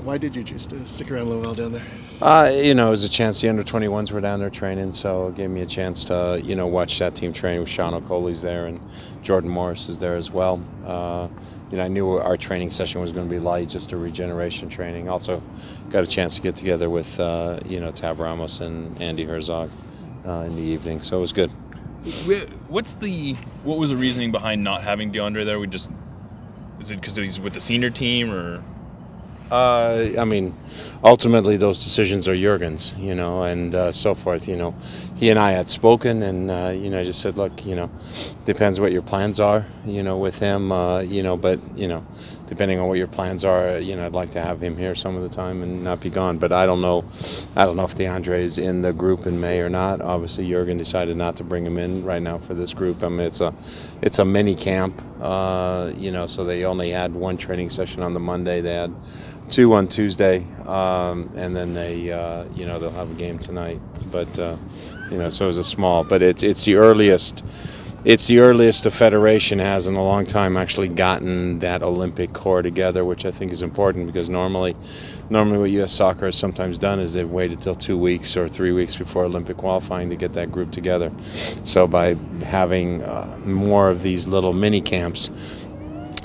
Why did you choose to stick around a little while down there? It was a chance. The under-21s were down there training, so it gave me a chance to, watch that team train. With Sean O'Coley's there and Jordan Morris is there as well. I knew our training session was going to be light, just a regeneration training. Also, got a chance to get together with, Tab Ramos and Andy Herzog in the evening, so it was good. What was the reasoning behind not having DeAndre there? Is it because he's with the senior team, or? Ultimately those decisions are Jurgen's, and so forth. He and I had spoken, and I just said, look, depends what your plans are, with him, but depending on what your plans are, I'd like to have him here some of the time and not be gone. But I don't know if DeAndre is in the group in May or not. Obviously, Jurgen decided not to bring him in right now for this group. It's a mini camp, so they only had one training session on the Monday. They had 2 on Tuesday, and then they'll have a game tonight. But so it was a small. But it's the earliest. It's the earliest the Federation has in a long time actually gotten that Olympic core together, which I think is important because normally what U.S. Soccer has sometimes done is they've waited till 2 weeks or 3 weeks before Olympic qualifying to get that group together. So by having more of these little mini camps,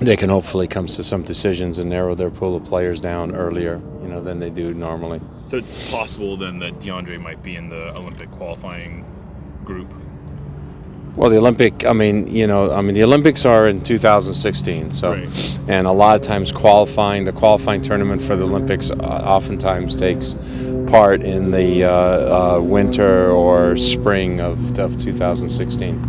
they can hopefully come to some decisions and narrow their pool of players down earlier, than they do normally. So it's possible then that DeAndre might be in the Olympic qualifying group. Well, the Olympics are in 2016, so right. And a lot of times the qualifying tournament for the Olympics oftentimes takes part in the winter or spring of 2016.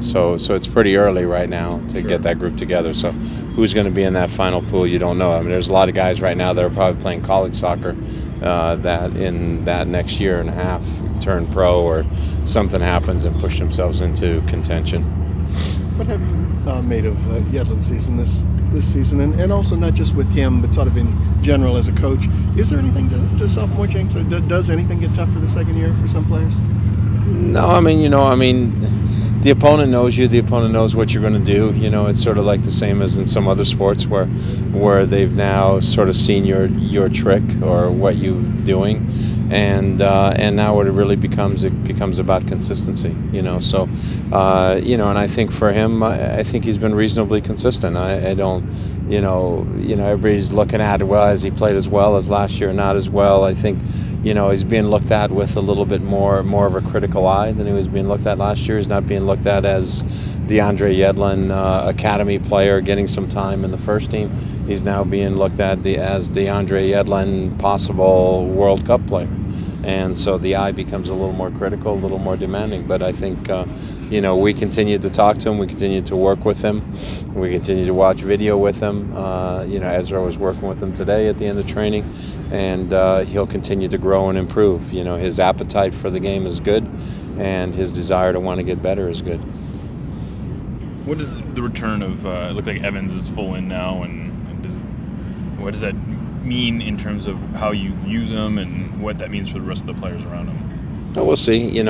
So it's pretty early right now to get that group together. So who's going to be in that final pool, you don't know. There's a lot of guys right now that are probably playing college soccer that in that next year and a half turn pro or something happens and push themselves into contention. What have you made of Yedlin's season this season, and also not just with him, but sort of in general as a coach? Is there anything to sophomore jinx? Or does anything get tough for the second year for some players? No, the opponent knows you. The opponent knows what you're going to do. It's sort of like the same as in some other sports where they've now sort of seen your trick or what you're doing, and now what it really becomes about consistency. So and I think for him, I think he's been reasonably consistent. I don't, everybody's looking at, well, has he played as well as last year? Not as well. I think. He's being looked at with a little bit more of a critical eye than he was being looked at last year. He's not being looked at as DeAndre Yedlin, academy player, getting some time in the first team. He's now being looked at as DeAndre Yedlin, possible World Cup player. And so the eye becomes a little more critical, a little more demanding. But I think, we continue to talk to him. We continue to work with him. We continue to watch video with him. Ezra was working with him today at the end of training. And he'll continue to grow and improve. His appetite for the game is good, and his desire to want to get better is good. What is the return of? It looked like Evans is full in now, and what does that mean in terms of how you use him and what that means for the rest of the players around him? We'll see.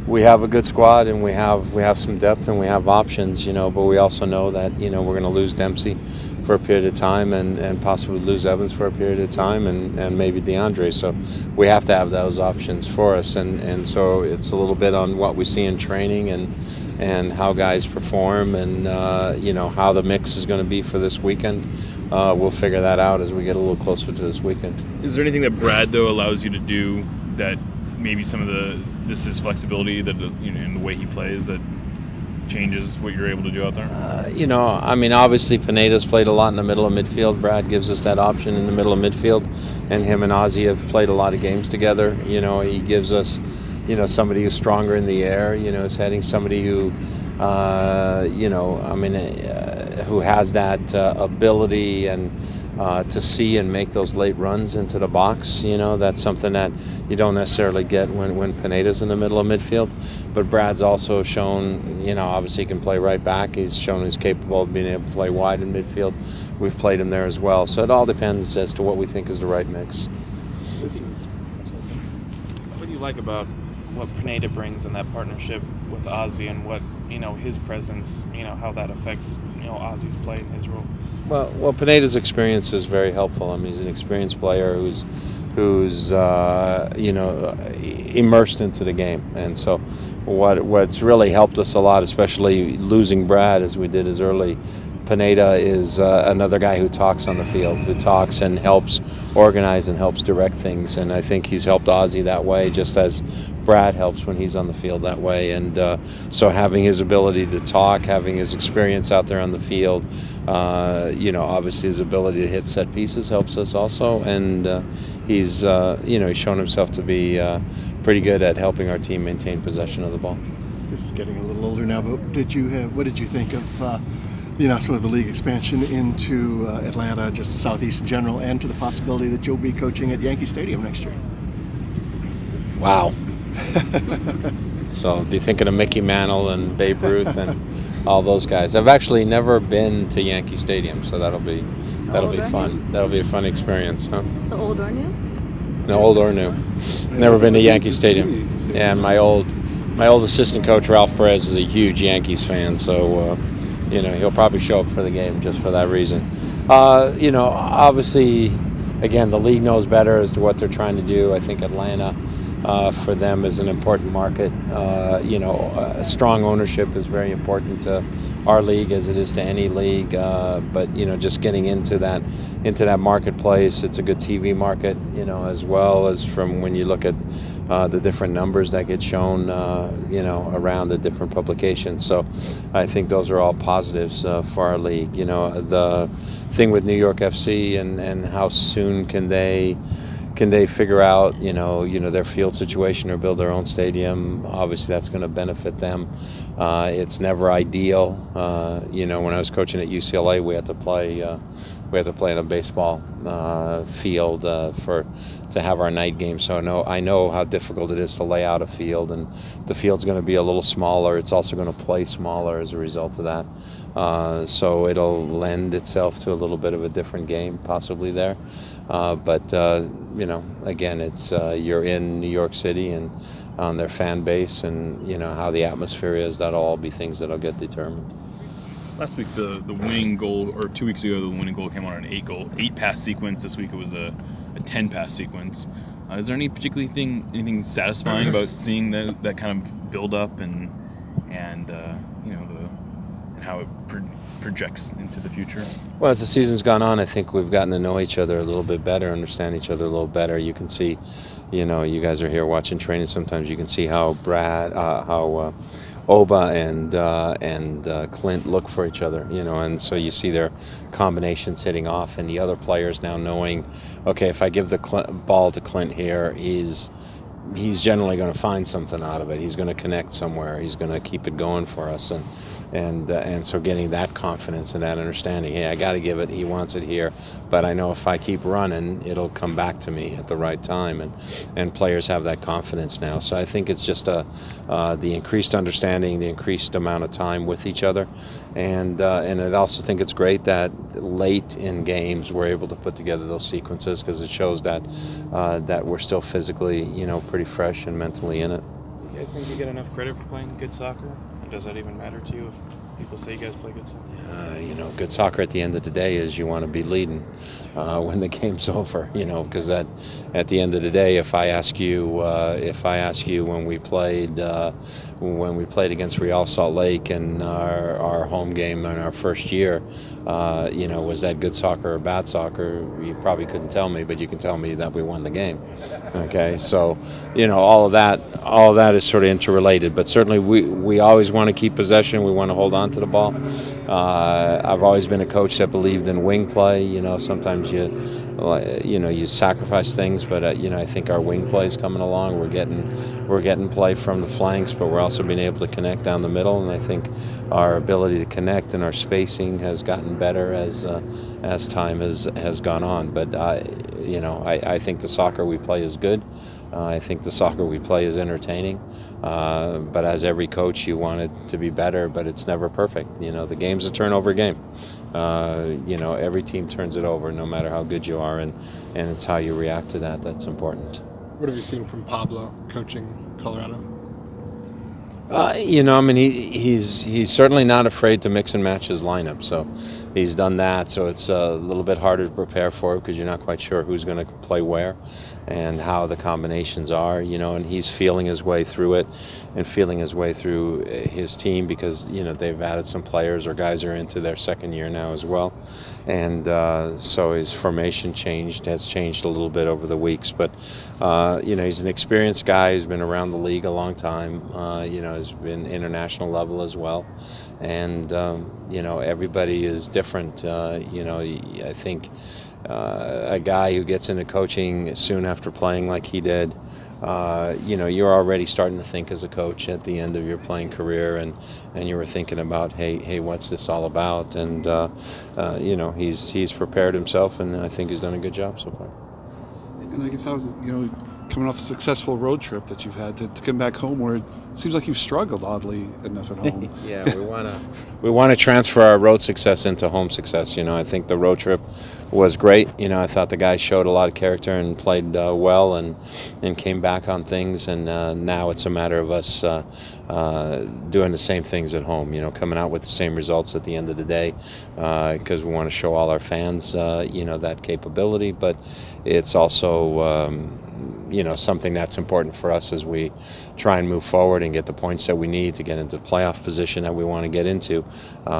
We have a good squad, and we have some depth, and we have options. But we also know that we're going to lose Dempsey for a period of time and possibly lose Evans for a period of time and maybe DeAndre. So we have to have those options for us. And so it's a little bit on what we see in training and how guys perform and, how the mix is going to be for this weekend. We'll figure that out as we get a little closer to this weekend. Is there anything that Brad, though, allows you to do that maybe some of this is flexibility that, in the way he plays that changes what you're able to do out there? Obviously Pineda's played a lot in the middle of midfield. Brad gives us that option in the middle of midfield, and him and Ozzy have played a lot of games together. He gives us, somebody who's stronger in the air. Is heading somebody who, who has that ability and to see and make those late runs into the box. That's something that you don't necessarily get when Pineda's in the middle of midfield. But Brad's also shown, obviously he can play right back. He's shown he's capable of being able to play wide in midfield. We've played him there as well. So it all depends as to what we think is the right mix. What do you like about what Pineda brings in that partnership with Ozzy and what, his presence, how that affects, Ozzy's play in his role? Well, Pineda's experience is very helpful. I mean, he's an experienced player who's immersed into the game, and so what's really helped us a lot, especially losing Brad as we did as early. Pineda is another guy who talks on the field, who talks and helps organize and helps direct things, and I think he's helped Ozzie that way, just as Brad helps when he's on the field that way. And so having his ability to talk, having his experience out there on the field, obviously his ability to hit set pieces helps us also, and he's shown himself to be pretty good at helping our team maintain possession of the ball. This is getting a little older now, but what did you think of the announcement of the league expansion into Atlanta, just the Southeast in general, and to the possibility that you'll be coaching at Yankee Stadium next year? Wow. So I'll be thinking of Mickey Mantle and Babe Ruth and all those guys. I've actually never been to Yankee Stadium, so that'll be fun. That'll be a fun experience, huh? The old or new? No, old or new. Never been to Yankee Stadium. Yeah, and my old assistant coach Ralph Perez is a huge Yankees fan, so he'll probably show up for the game just for that reason. Obviously, again, the league knows better as to what they're trying to do. I think Atlanta, for them, is an important market. Strong ownership is very important to our league, as it is to any league. But just getting into that marketplace, it's a good TV market. As well as from when you look at the different numbers that get shown, around the different publications. So I think those are all positives for our league. The thing with New York FC and how soon can they figure out, their field situation or build their own stadium. Obviously, that's going to benefit them. It's never ideal. When I was coaching at UCLA, we had to play in a baseball field to have our night game. So I know how difficult it is to lay out a field, and the field's going to be a little smaller. It's also going to play smaller as a result of that. So it'll lend itself to a little bit of a different game possibly there. But again, it's you're in New York City and on their fan base, and how the atmosphere is. That'll all be things that'll get determined. Last week, the winning goal, or 2 weeks ago, the winning goal came on an 8 pass sequence. This week it was a 10 pass sequence. Is there anything satisfying about seeing that kind of build up and how it projects into the future? Well, as the season's gone on, I think we've gotten to know each other a little bit better, understand each other a little better. You can see, you guys are here watching training. Sometimes you can see how Oba and Clint look for each other, and so you see their combinations hitting off, and the other players now knowing, okay, if I give the ball to Clint here, he's generally going to find something out of it. He's going to connect somewhere. He's going to keep it going for us, and so getting that confidence and that understanding. Hey, I got to give it. He wants it here, but I know if I keep running, it'll come back to me at the right time, and players have that confidence now. So I think it's just the increased understanding, the increased amount of time with each other, and I also think it's great that late in games we're able to put together those sequences, because it shows that we're still physically, pretty fresh and mentally in it. You guys think you get enough credit for playing good soccer? Or does that even matter to you if people say you guys play good soccer? Good soccer at the end of the day is you want to be leading when the game's over. Because at the end of the day, if I ask you when we played against Real Salt Lake in our home game in our first year, was that good soccer or bad soccer? You probably couldn't tell me, but you can tell me that we won the game. Okay, so all of that is sort of interrelated. But certainly we always want to keep possession. We want to hold on to the ball. I've always been a coach that believed in wing play. Sometimes you sacrifice things, but I think our wing play is coming along. We're getting play from the flanks, but we're also being able to connect down the middle. And I think our ability to connect and our spacing has gotten better as time has gone on. But I think the soccer we play is good. I think the soccer we play is entertaining. But as every coach, you want it to be better, but it's never perfect. The game's a turnover game. Every team turns it over, no matter how good you are, and it's how you react to that that's important. What have you seen from Pablo coaching Colorado? He's certainly not afraid to mix and match his lineup. So, he's done that, so it's a little bit harder to prepare for because you're not quite sure who's going to play where and how the combinations are, and he's feeling his way through it and feeling his way through his team because, they've added some players or guys are into their second year now as well. And so his formation has changed a little bit over the weeks. But, he's an experienced guy. He's been around the league a long time. Has been international level as well. And, everybody is different. I think a guy who gets into coaching soon after playing like he did, you're already starting to think as a coach at the end of your playing career, and you were thinking about, hey, what's this all about? And he's prepared himself, and I think he's done a good job so far. And I guess how is it, coming off a successful road trip that you've had to come back home where it seems like you've struggled oddly enough at home. Yeah, we want to transfer our road success into home success. I think the road trip was great. I thought the guys showed a lot of character and played well and came back on things. And now it's a matter of us doing the same things at home. Coming out with the same results at the end of the day because we want to show all our fans, that capability. But it's also something that's important for us as we try and move forward and get the points that we need to get into the playoff position that we want to get into.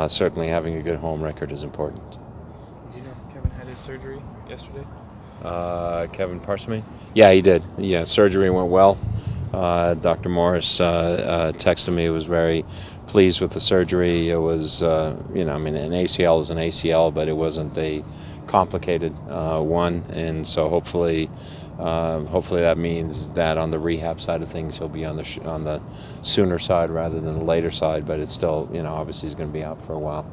Certainly having a good home record is important. Do you know if Kevin had his surgery yesterday? Kevin Parsamy? Yeah, he did. Yeah, surgery went well. Dr. Morris texted me. He was very pleased with the surgery. It was, an ACL is an ACL, but it wasn't a complicated one. And so hopefully that means that on the rehab side of things, he'll be on the sooner side rather than the later side. But it's still, obviously he's going to be out for a while.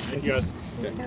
Thank you, guys. Let's go.